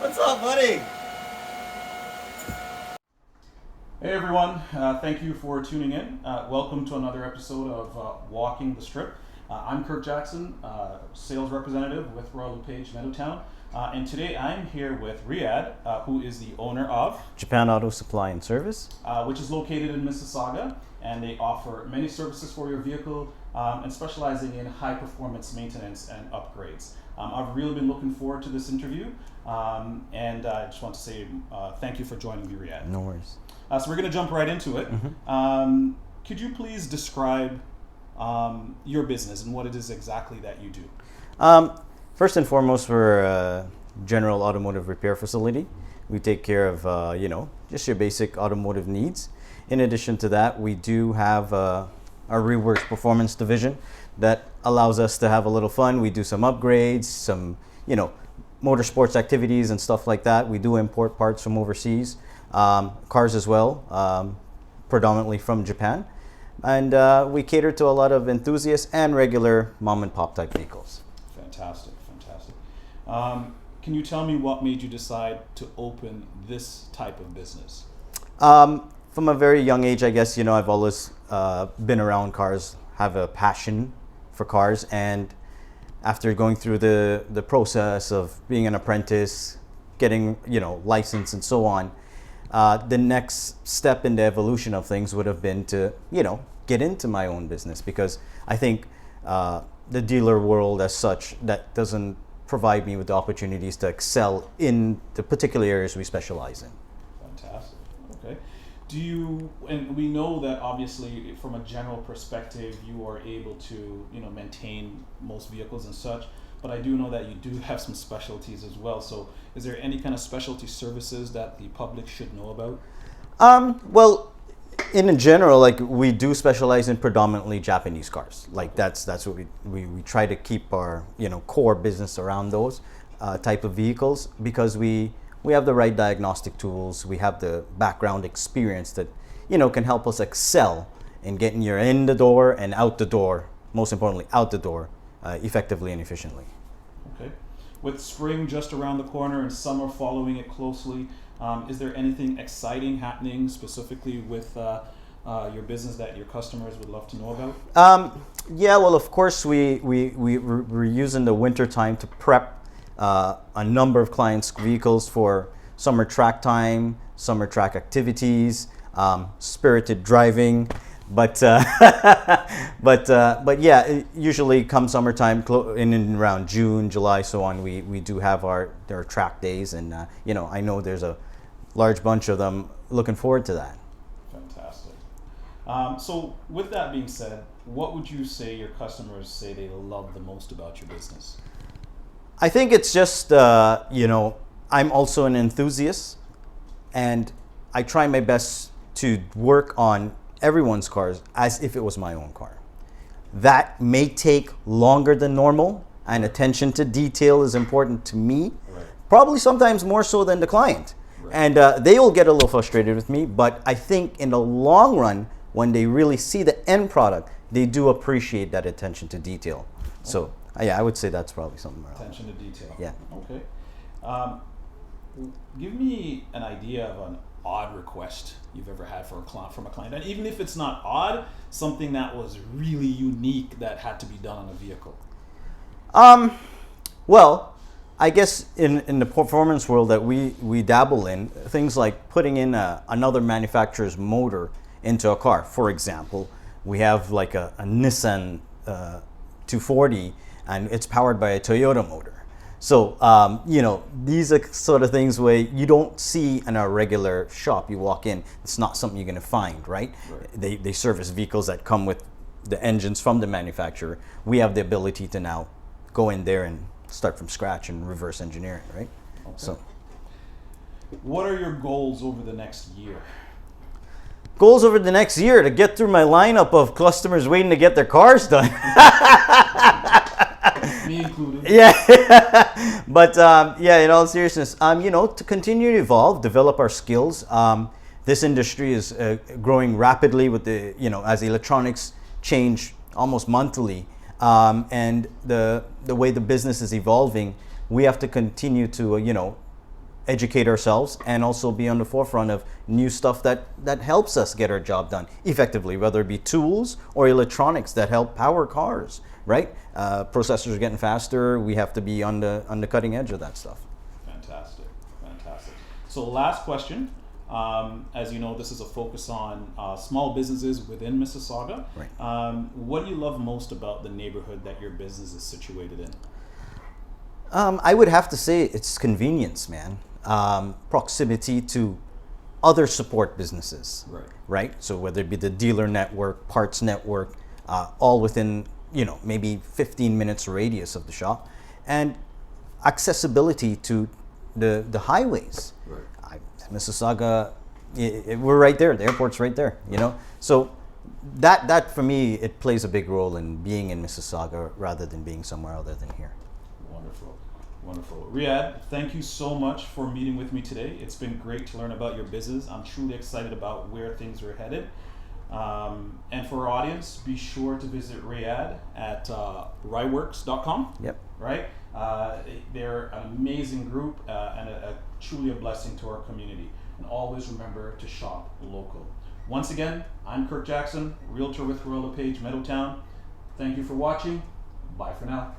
What's up, buddy? Hey everyone, thank you for tuning in. Welcome to another episode of Walking the Strip. I'm Kirk Jackson, sales representative with Royal LePage Meadowtown. And today I'm here with Riyad, who is the owner of Japan Auto Supply and Service, which is located in Mississauga, and they offer many services for your vehicle and specializing in high performance maintenance and upgrades. I've really been looking forward to this interview, and I just want to say thank you for joining me, Riyad. No worries. So we're going to jump right into it. Could you please describe your business and what it is exactly that you do? First and foremost, we're a general automotive repair facility. We take care of, just your basic automotive needs. In addition to that, we do have our RIWORX performance division that allows us to have a little fun. We do some upgrades, some, motorsports activities and stuff like that. We do import parts from overseas, cars as well, predominantly from Japan. And we cater to a lot of enthusiasts and regular mom and pop type vehicles. Fantastic. Can you tell me what made you decide to open this type of business? From a very young age, I guess, I've always been around cars, have a passion for cars. And after going through the process of being an apprentice, getting, license and so on, the next step in the evolution of things would have been to, get into my own business, because I think the dealer world as such, that doesn't provide me with the opportunities to excel in the particular areas we specialize in. Fantastic. Okay. And we know that obviously from a general perspective, you are able to, maintain most vehicles and such, but I do know that you do have some specialties as well. So is there any kind of specialty services that the public should know about? Well, in general, we do specialize in predominantly Japanese cars. That's what we try to keep our core business around those type of vehicles, because we have the right diagnostic tools. We have the background experience that can help us excel in getting you in the door and out the door. Most importantly, out the door effectively and efficiently. Okay. With spring just around the corner and summer following it closely, is there anything exciting happening specifically with your business that your customers would love to know about? Yeah, well, of course, we're using the winter time to prep a number of clients' vehicles for summer track time, summer track activities, spirited driving. But yeah, usually come summertime, in and around June, July, so on, we do have our track days, and I know there's a large bunch of them. Looking forward to that. Fantastic. So with that being said, what would you say your customers say they love the most about your business? I think it's just I'm also an enthusiast, and I try my best to work on everyone's cars as if it was my own car. That may take longer than normal, and attention to detail is important to me, Right. probably sometimes more so than the client. Right. And they will get a little frustrated with me, but I think in the long run, when they really see the end product, they do appreciate that attention to detail. So yeah, I would say that's probably something around. Attention to detail. Yeah. Okay. Give me an idea of an odd request you've ever had from a client, and even if it's not odd, something that was really unique that had to be done on a vehicle. Well, I guess in the performance world that we dabble in, things like putting in another manufacturer's motor into a car. For example, we have like a Nissan 240, and it's powered by a Toyota motor. So, these are sort of things where you don't see in a regular shop. You walk in, it's not something you're going to find, right? They service vehicles that come with the engines from the manufacturer. We have the ability to now go in there and start from scratch and reverse engineering, right? Okay. So, what are your goals over the next year? goals over the next year to get through my lineup of customers waiting to get their cars done. Me included. Yeah, but yeah, in all seriousness, to continue to evolve, develop our skills. This industry is growing rapidly with as electronics change almost monthly, and the way the business is evolving, we have to continue to educate ourselves and also be on the forefront of new stuff that helps us get our job done effectively, whether it be tools or electronics that help power cars, right? Processors are getting faster. We have to be on the cutting edge of that stuff. Fantastic, fantastic. So last question. As you know, this is a focus on small businesses within Mississauga. Right. What do you love most about the neighborhood that your business is situated in? I would have to say it's convenience, man. Proximity to other support businesses. Right. Right? So whether it be the dealer network, parts network, all within, maybe 15 minutes radius of the shop, and accessibility to the highways. Right. Mississauga, we're right there. The airport's right there, So that for me, it plays a big role in being in Mississauga rather than being somewhere other than here. Wonderful. Wonderful. Riyad, thank you so much for meeting with me today. It's been great to learn about your business. I'm truly excited about where things are headed. And for our audience, be sure to visit Riyad at RIWORX.com. Yep. Right? They're an amazing group and truly a blessing to our community. And always remember to shop local. Once again, I'm Kirk Jackson, Realtor with Corolla Page, Middletown. Thank you for watching. Bye for now.